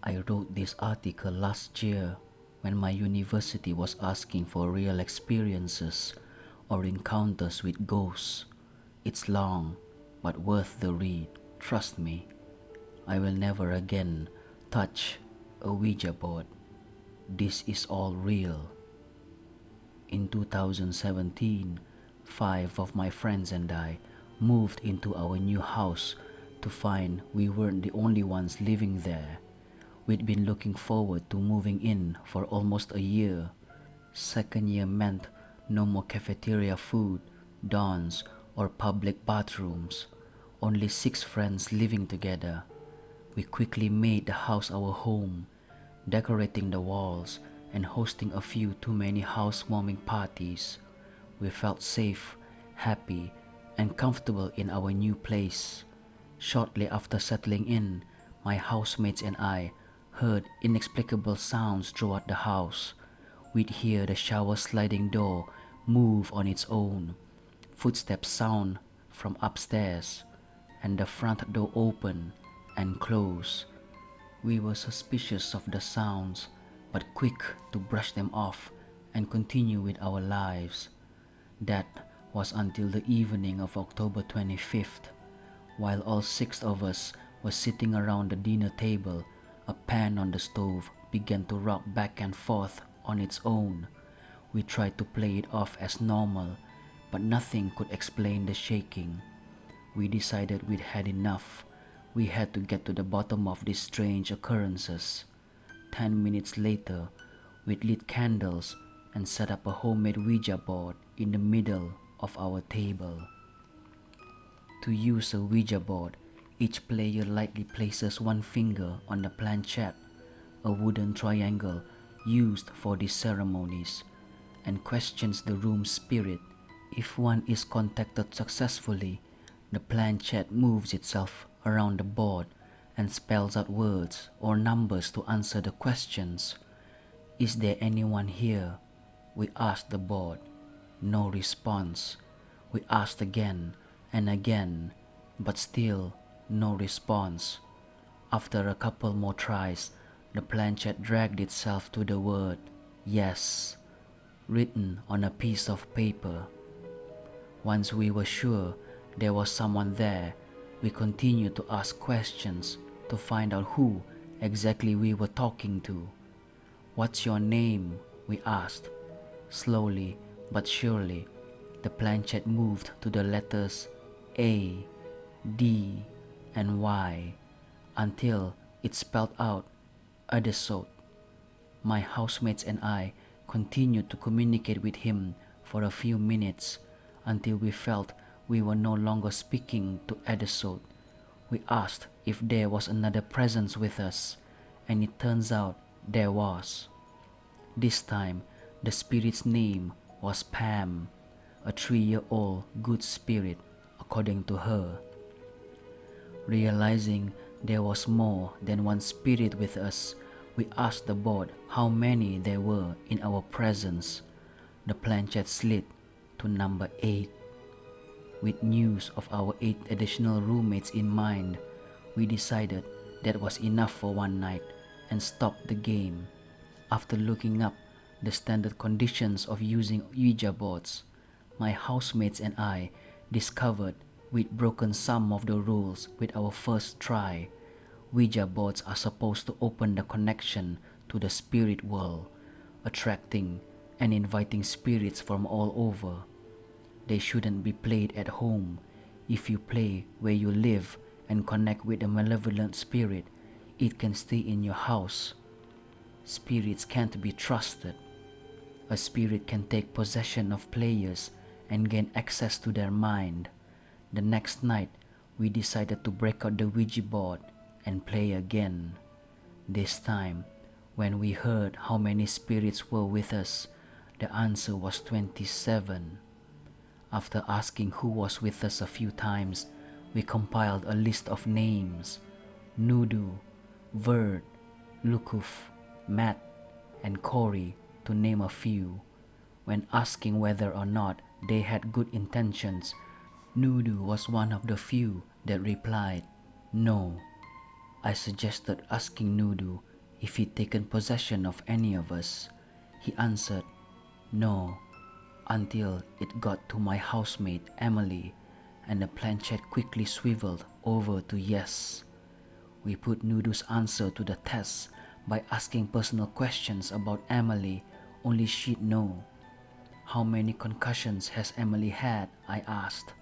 I wrote this article last year when my university was asking for real experiences or encounters with ghosts. It's long, but worth the read, trust me. I will never again touch a Ouija board. This is all real. In 2017, 5 of my friends and I moved into our new house to find we weren't the only ones living there. We'd been looking forward to moving in for almost a year. Second year meant no more cafeteria food, dawns, or public bathrooms. Only 6 friends living together. We quickly made the house our home, decorating the walls and hosting a few too many housewarming parties. We felt safe, happy, and comfortable in our new place. Shortly after settling in, my housemates and I heard inexplicable sounds throughout the house. We'd hear the shower sliding door move on its own, footsteps sound from upstairs, and the front door open and close. We were suspicious of the sounds, but quick to brush them off and continue with our lives. That was until the evening of October 25th. While all 6 of us were sitting around the dinner table, a pan on the stove began to rock back and forth on its own. We tried to play it off as normal, but nothing could explain the shaking. We decided we'd had enough. We had to get to the bottom of these strange occurrences. 10 minutes later, we'd lit candles and set up a homemade Ouija board in the middle of our table. To use a Ouija board, each player lightly places one finger on the planchette, a wooden triangle used for these ceremonies, and questions the room's spirit. If one is contacted successfully, the planchette moves itself around the board and spells out words or numbers to answer the questions. Is there anyone here? We asked the board. No response. We asked again and again, but still no response. After a couple more tries, the planchette dragged itself to the word yes, written on a piece of paper. Once we were sure there was someone there, we continued to ask questions to find out who exactly we were talking to. What's your name? We asked. Slowly but surely, the planchette moved to the letters A, D, and Y until it spelled out ABHISHEK. My housemates and I continued to communicate with him for a few minutes until we felt we were no longer speaking to ABHISHEK. We asked if there was another presence with us, and it turns out there was. This time, the spirit's name was Pam, a 3-year-old good spirit, according to her. Realizing there was more than one spirit with us, we asked the board how many there were in our presence. The planchette slid to number 8. With news of our 8 additional roommates in mind, we decided that was enough for one night and stopped the game. After looking up the standard conditions of using Ouija boards, my housemates and I discovered we'd broken some of the rules with our first try. Ouija boards are supposed to open the connection to the spirit world, attracting and inviting spirits from all over. They shouldn't be played at home. If you play where you live and connect with a malevolent spirit, it can stay in your house. Spirits can't be trusted. A spirit can take possession of players and gain access to their mind. The next night, we decided to break out the Ouija board and play again. This time, when we heard how many spirits were with us, the answer was 27. After asking who was with us a few times, we compiled a list of names: Nudu, Verd, Lukuf, Matt, and Corey, to name a few. When asking whether or not they had good intentions, Nudu was one of the few that replied, no. I suggested asking Nudu if he'd taken possession of any of us. He answered, "No," until it got to my housemate Emily, and the planchette quickly swiveled over to yes. We put Nudu's answer to the test by asking personal questions about Emily only she'd know. "How many concussions has Emily had?" I asked.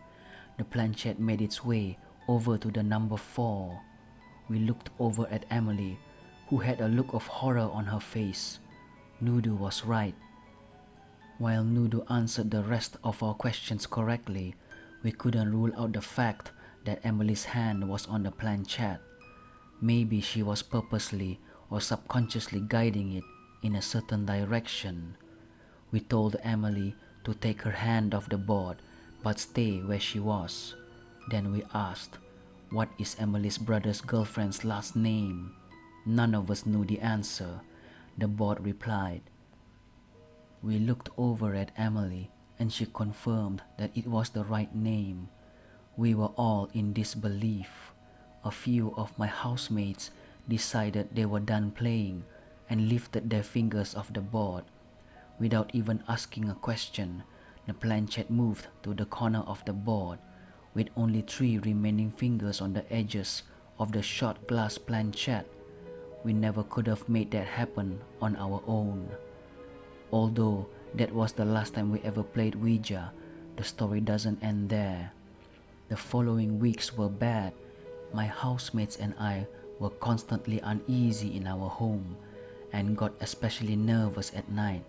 The planchette made its way over to the number 4. We looked over at Emily, who had a look of horror on her face. Nudu was right. While Nudu answered the rest of our questions correctly, we couldn't rule out the fact that Emily's hand was on the planchette. Maybe she was purposely or subconsciously guiding it in a certain direction. We told Emily to take her hand off the board but stay where she was. Then we asked, "What is Emily's brother's girlfriend's last name?" None of us knew the answer. The board replied. We looked over at Emily and she confirmed that it was the right name. We were all in disbelief. A few of my housemates decided they were done playing and lifted their fingers off the board. Without even asking a question, the planchette moved to the corner of the board, with only 3 remaining fingers on the edges of the short glass planchette. We never could have made that happen on our own. Although that was the last time we ever played Ouija, the story doesn't end there. The following weeks were bad. My housemates and I were constantly uneasy in our home and got especially nervous at night.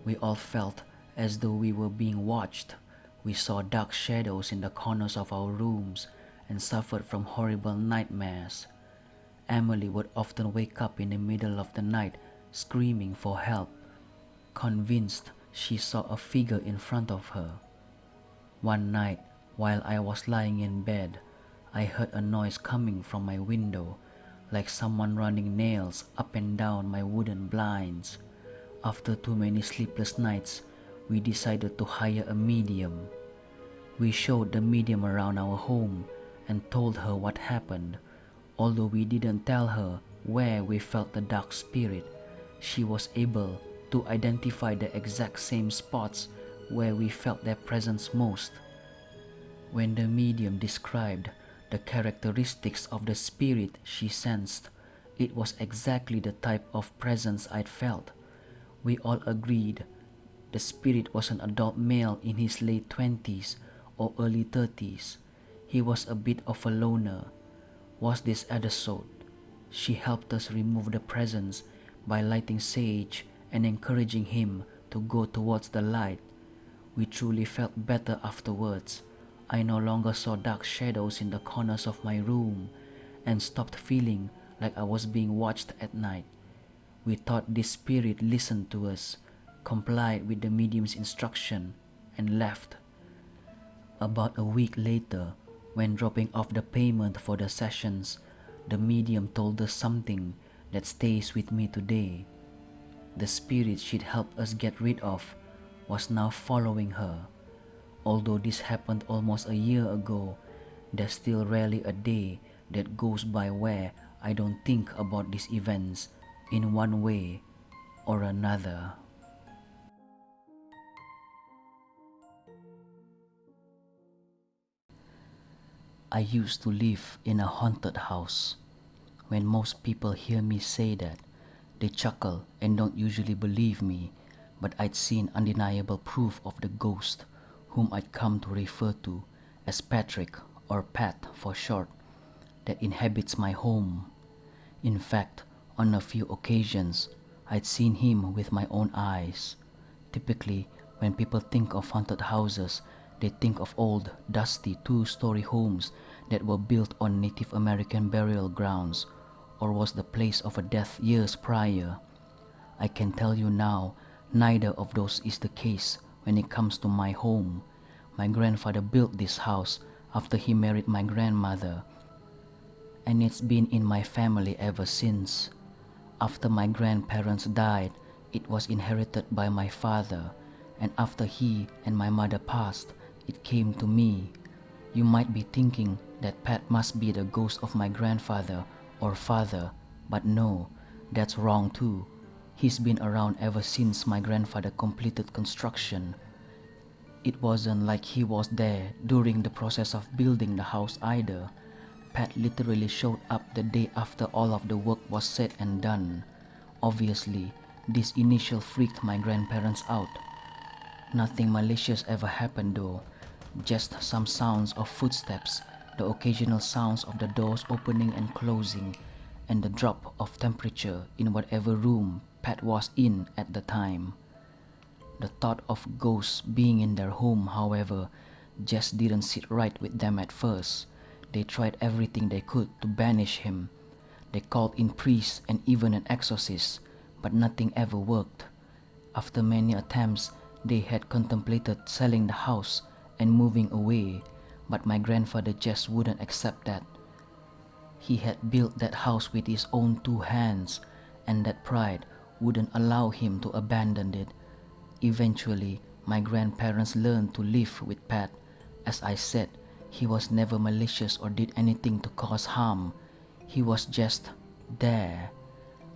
We all felt as though we were being watched. We saw dark shadows in the corners of our rooms and suffered from horrible nightmares. Emily would often wake up in the middle of the night screaming for help, convinced she saw a figure in front of her. One night, while I was lying in bed, I heard a noise coming from my window, like someone running nails up and down my wooden blinds. After too many sleepless nights, we decided to hire a medium. We showed the medium around our home and told her what happened. Although we didn't tell her where we felt the dark spirit, she was able to identify the exact same spots where we felt their presence most. When the medium described the characteristics of the spirit she sensed, it was exactly the type of presence I'd felt. We all agreed the spirit was an adult male in his late 20s or early 30s. He was a bit of a loner. Was this episode? She helped us remove the presence by lighting sage and encouraging him to go towards the light. We truly felt better afterwards. I no longer saw dark shadows in the corners of my room and stopped feeling like I was being watched at night. We thought this spirit listened to us, complied with the medium's instruction, and left. About a week later, when dropping off the payment for the sessions, the medium told us something that stays with me today. The spirit she'd helped us get rid of was now following her. Although this happened almost a year ago, there's still rarely a day that goes by where I don't think about these events in one way or another. I used to live in a haunted house. When most people hear me say that, they chuckle and don't usually believe me, but I'd seen undeniable proof of the ghost, whom I'd come to refer to as Patrick, or Pat for short, that inhabits my home. In fact, on a few occasions, I'd seen him with my own eyes. Typically, when people think of haunted houses, they think of old, dusty 2-story homes that were built on Native American burial grounds or was the place of a death years prior. I can tell you now, neither of those is the case when it comes to my home. My grandfather built this house after he married my grandmother, and it's been in my family ever since. After my grandparents died, it was inherited by my father, and after he and my mother passed, it came to me. You might be thinking that Pat must be the ghost of my grandfather or father, but no, That's wrong too. He's been around ever since my grandfather completed construction. It wasn't like he was there during the process of building the house either. Pat literally showed up the day after all of the work was said and done. Obviously, this initial freaked my grandparents out. Nothing malicious ever happened though, just some sounds of footsteps, the occasional sounds of the doors opening and closing, and the drop of temperature in whatever room Pat was in at the time. The thought of ghosts being in their home, however, just didn't sit right with them at first. They tried everything they could to banish him. They called in priests and even an exorcist, but nothing ever worked. After many attempts, they had contemplated selling the house and moving away, but my grandfather just wouldn't accept that. He had built that house with his own two hands, and that pride wouldn't allow him to abandon it. Eventually, my grandparents learned to live with Pat. As I said, he was never malicious or did anything to cause harm. He was just there.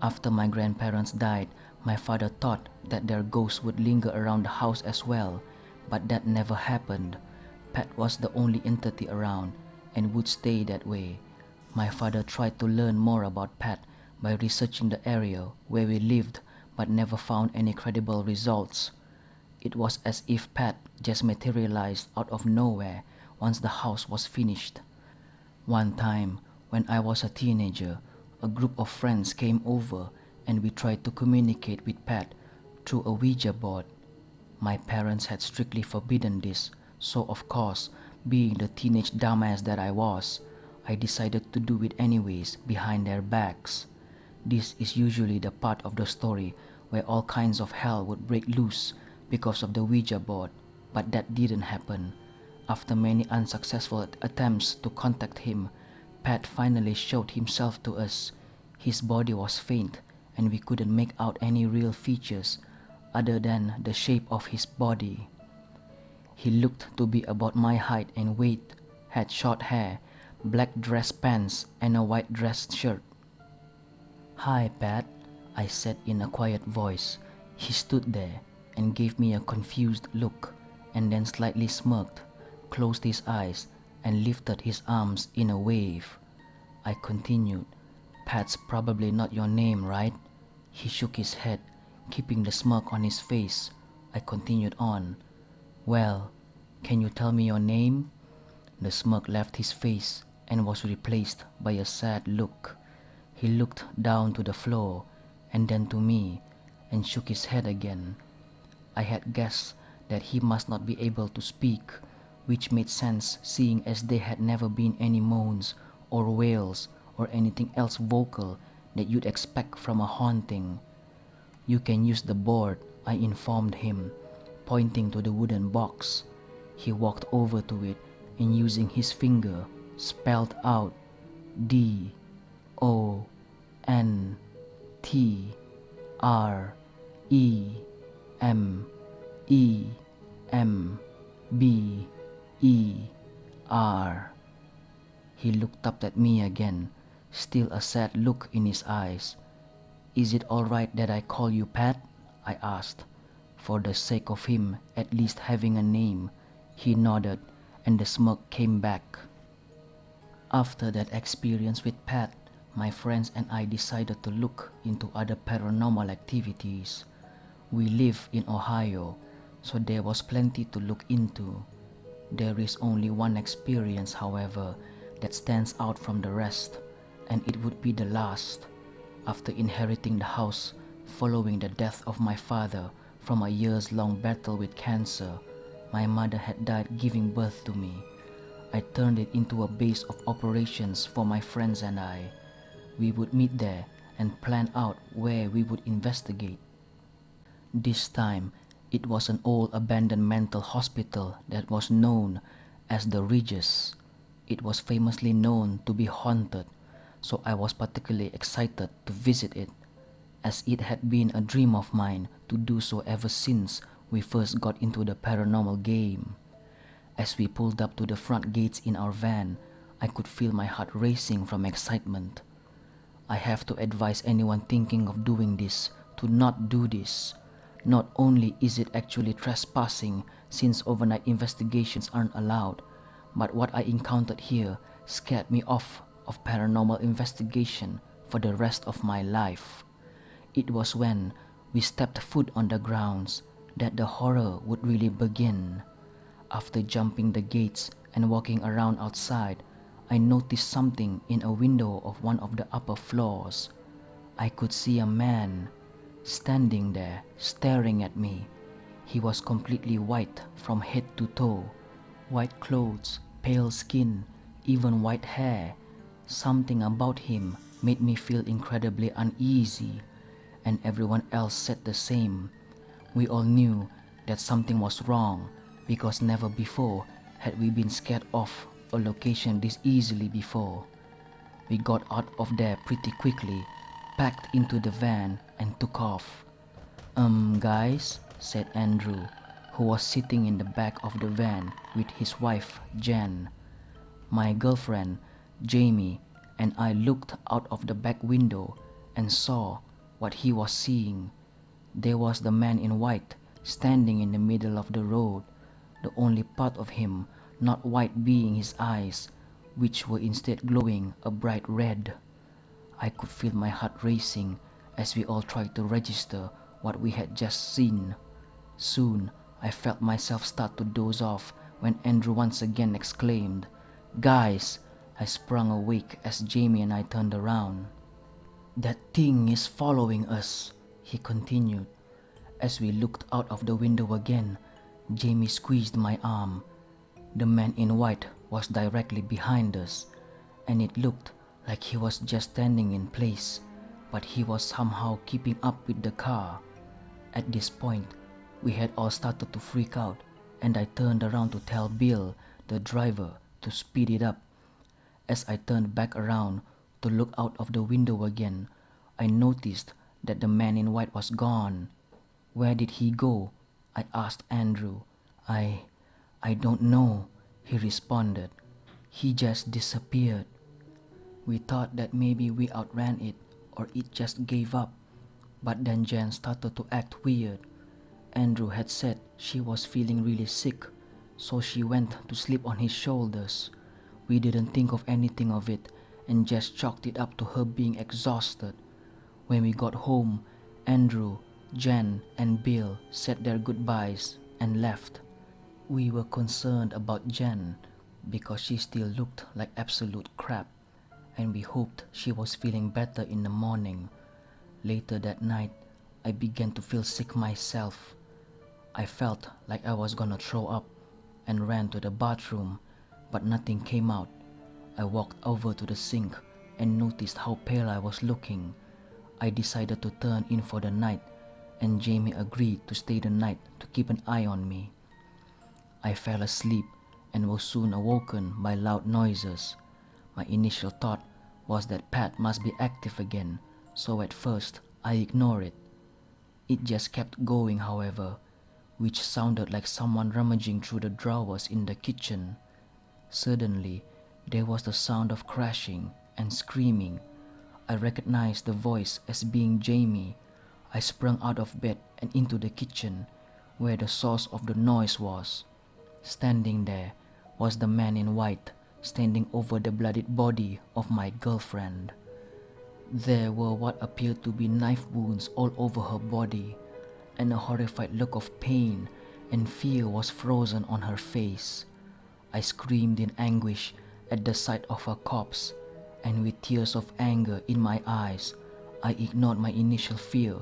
After my grandparents died, my father thought that their ghosts would linger around the house as well, but that never happened. Pat was the only entity around and would stay that way. My father tried to learn more about Pat by researching the area where we lived, but never found any credible results. It was as if Pat just materialized out of nowhere once the house was finished. One time, when I was a teenager, a group of friends came over and we tried to communicate with Pat through a Ouija board. My parents had strictly forbidden this, so of course, being the teenage dumbass that I was, I decided to do it anyways behind their backs. This is usually the part of the story where all kinds of hell would break loose because of the Ouija board, but that didn't happen. After many unsuccessful attempts to contact him, Pat finally showed himself to us. His body was faint and we couldn't make out any real features other than the shape of his body. He looked to be about my height and weight, had short hair, black dress pants, and a white dress shirt. "Hi, Pat," I said in a quiet voice. He stood there and gave me a confused look, and then slightly smirked, closed his eyes, and lifted his arms in a wave. I continued, "Pat's probably not your name, right?" He shook his head, keeping the smirk on his face. I continued on, "Well, can you tell me your name?" The smirk left his face and was replaced by a sad look. He looked down to the floor and then to me and shook his head again. I had guessed that he must not be able to speak, which made sense seeing as there had never been any moans or wails or anything else vocal that you'd expect from a haunting. "You can use the board," I informed him, pointing to the wooden box. He walked over to it and using his finger spelled out DONTREMEMBER. He looked up at me again, still a sad look in his eyes. "Is it all right that I call you Pat?" I asked. For the sake of him at least having a name, he nodded and the smirk came back. After that experience with Pat, my friends and I decided to look into other paranormal activities. We live in Ohio, so there was plenty to look into. There is only one experience, however, that stands out from the rest, and it would be the last. After inheriting the house following the death of my father from a years-long battle with cancer, my mother had died giving birth to me. I turned it into a base of operations for my friends and I. We would meet there and plan out where we would investigate. This time, it was an old abandoned mental hospital that was known as the Regis. It was famously known to be haunted, so I was particularly excited to visit it, as it had been a dream of mine to do so ever since we first got into the paranormal game. As we pulled up to the front gates in our van, I could feel my heart racing from excitement. I have to advise anyone thinking of doing this to not do this. Not only is it actually trespassing since overnight investigations aren't allowed, but what I encountered here scared me off of paranormal investigation for the rest of my life. It was when we stepped foot on the grounds that the horror would really begin. After jumping the gates and walking around outside, I noticed something in a window of one of the upper floors. I could see a man standing there staring at me. He was completely white from head to toe. White clothes, pale skin, even white hair. Something about him made me feel incredibly uneasy, and everyone else said the same. We all knew that something was wrong because never before had we been scared off a location this easily before. We got out of there pretty quickly, packed into the van and took off. Guys, said Andrew, who was sitting in the back of the van with his wife, Jen. My girlfriend, Jamie, and I looked out of the back window and saw what he was seeing. There was the man in white standing in the middle of the road, the only part of him not white being his eyes, which were instead glowing a bright red. I could feel my heart racing as we all tried to register what we had just seen. Soon, I felt myself start to doze off when Andrew once again exclaimed, "Guys!" I sprung awake as Jamie and I turned around. "That thing is following us," he continued. As we looked out of the window again, Jamie squeezed my arm. The man in white was directly behind us, and it looked like he was just standing in place, but he was somehow keeping up with the car. At this point, we had all started to freak out, and I turned around to tell Bill, the driver, to speed it up. As I turned back around to look out of the window again, I noticed that the man in white was gone. "Where did he go?" I asked Andrew. I don't know," he responded. "He just disappeared." We thought that maybe we outran it or it just gave up, but then Jen started to act weird. Andrew had said she was feeling really sick, so she went to sleep on his shoulders. We didn't think of anything of it and just chalked it up to her being exhausted. When we got home, Andrew, Jen, and Bill said their goodbyes and left. We were concerned about Jen because she still looked like absolute crap, and we hoped she was feeling better in the morning. Later that night, I began to feel sick myself. I felt like I was gonna throw up and ran to the bathroom, but nothing came out. I walked over to the sink and noticed how pale I was looking. I decided to turn in for the night, and Jamie agreed to stay the night to keep an eye on me. I fell asleep and was soon awoken by loud noises. My initial thought was that Pat must be active again, so at first I ignored it. It just kept going, however, which sounded like someone rummaging through the drawers in the kitchen. Suddenly, there was the sound of crashing and screaming. I recognized the voice as being Jamie. I sprung out of bed and into the kitchen, where the source of the noise was. Standing there was the man in white, standing over the bloodied body of my girlfriend. There were what appeared to be knife wounds all over her body, and a horrified look of pain and fear was frozen on her face. I screamed in anguish at the sight of her corpse, and with tears of anger in my eyes, I ignored my initial fear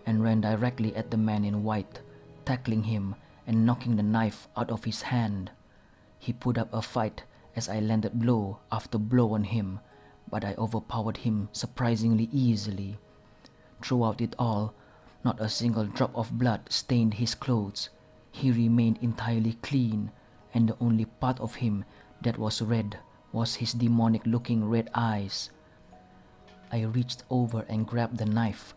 and ran directly at the man in white, tackling him and knocking the knife out of his hand. He put up a fight as I landed blow after blow on him, but I overpowered him surprisingly easily. Throughout it all, not a single drop of blood stained his clothes. He remained entirely clean, and the only part of him that was red was his demonic-looking red eyes. I reached over and grabbed the knife,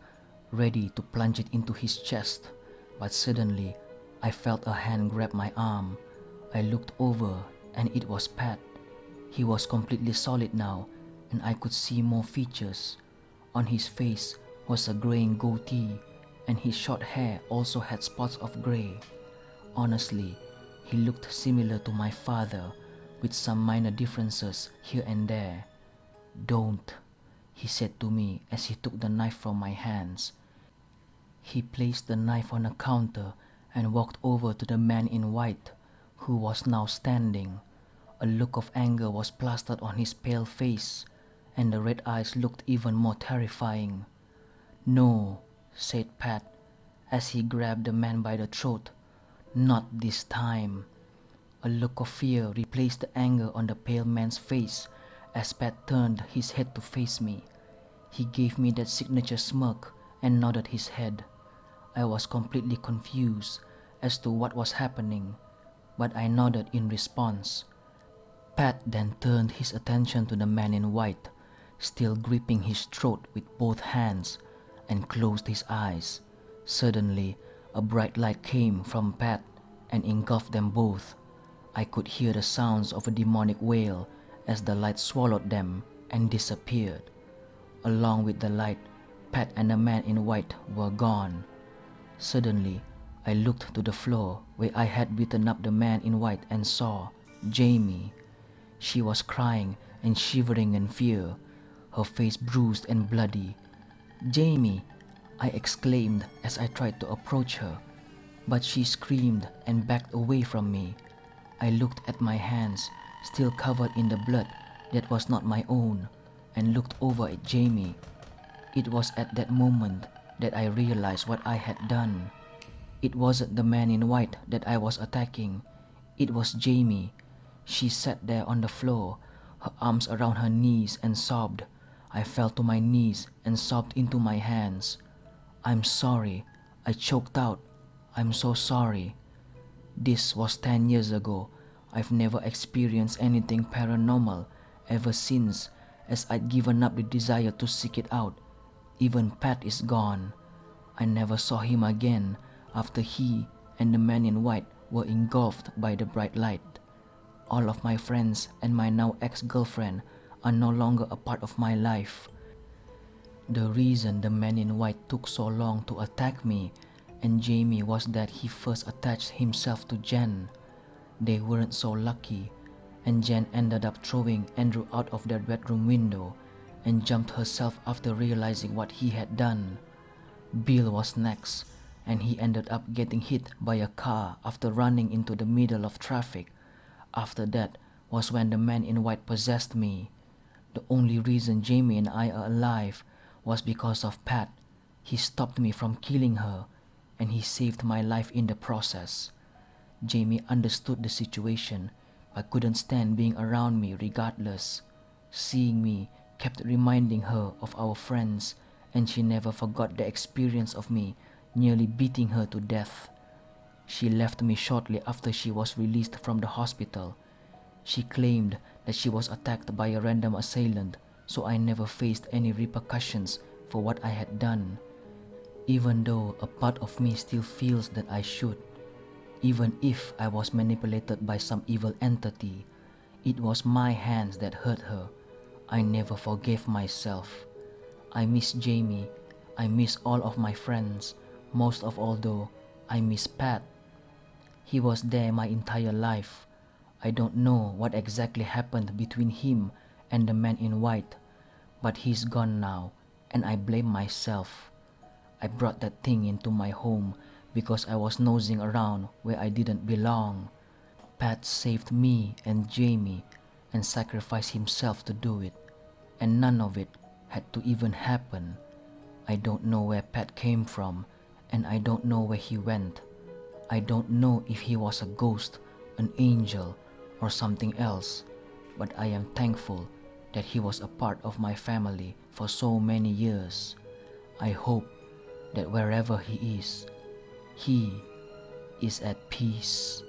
ready to plunge it into his chest, but suddenly I felt a hand grab my arm. I looked over and it was Pat. He was completely solid now, and I could see more features. On his face was a graying goatee, and his short hair also had spots of gray. Honestly, he looked similar to my father, with some minor differences here and there. "Don't," he said to me as he took the knife from my hands. He placed the knife on a counter and walked over to the man in white, who was now standing. A look of anger was plastered on his pale face, and the red eyes looked even more terrifying. "No," said Pat, as he grabbed the man by the throat. "Not this time." A look of fear replaced the anger on the pale man's face as Pat turned his head to face me. He gave me that signature smirk and nodded his head. I was completely confused as to what was happening, but I nodded in response. Pat then turned his attention to the man in white, still gripping his throat with both hands, and closed his eyes. Suddenly, a bright light came from Pat and engulfed them both. I could hear the sounds of a demonic wail as the light swallowed them and disappeared. Along with the light, Pat and the man in white were gone. Suddenly, I looked to the floor where I had beaten up the man in white and saw Jamie. She was crying and shivering in fear, her face bruised and bloody. "Jamie!" I exclaimed as I tried to approach her, but she screamed and backed away from me. I looked at my hands, still covered in the blood that was not my own, and looked over at Jamie. It was at that moment that I realized what I had done. It wasn't the man in white that I was attacking. It was Jamie. She sat there on the floor, her arms around her knees, and sobbed. I fell to my knees and sobbed into my hands. "I'm sorry," I choked out. "I'm so sorry." This was 10 years ago. I've never experienced anything paranormal ever since, as I'd given up the desire to seek it out. Even Pat is gone. I never saw him again after he and the man in white were engulfed by the bright light. All of my friends and my now ex-girlfriend are no longer a part of my life. The reason the man in white took so long to attack me and Jamie was that he first attached himself to Jen. They weren't so lucky, and Jen ended up throwing Andrew out of their bedroom window and jumped herself after realizing what he had done. Bill was next, and he ended up getting hit by a car after running into the middle of traffic. After that was when the man in white possessed me. The only reason Jamie and I are alive was because of Pat. He stopped me from killing her, and he saved my life in the process. Jamie understood the situation, but couldn't stand being around me regardless. Seeing me kept reminding her of our friends, and she never forgot the experience of me nearly beating her to death. She left me shortly after she was released from the hospital. She claimed that she was attacked by a random assailant, so I never faced any repercussions for what I had done. Even though a part of me still feels that I should. Even if I was manipulated by some evil entity, it was my hands that hurt her. I never forgave myself. I miss Jamie. I miss all of my friends. Most of all though, I miss Pat. He was there my entire life. I don't know what exactly happened between him and the man in white, but he's gone now, and I blame myself. I brought that thing into my home because I was nosing around where I didn't belong. Pat saved me and Jamie and sacrificed himself to do it, and none of it had to even happen. I don't know where Pat came from, and I don't know where he went. I don't know if he was a ghost, an angel, or something else, but I am thankful that he was a part of my family for so many years. I hope that wherever he is at peace.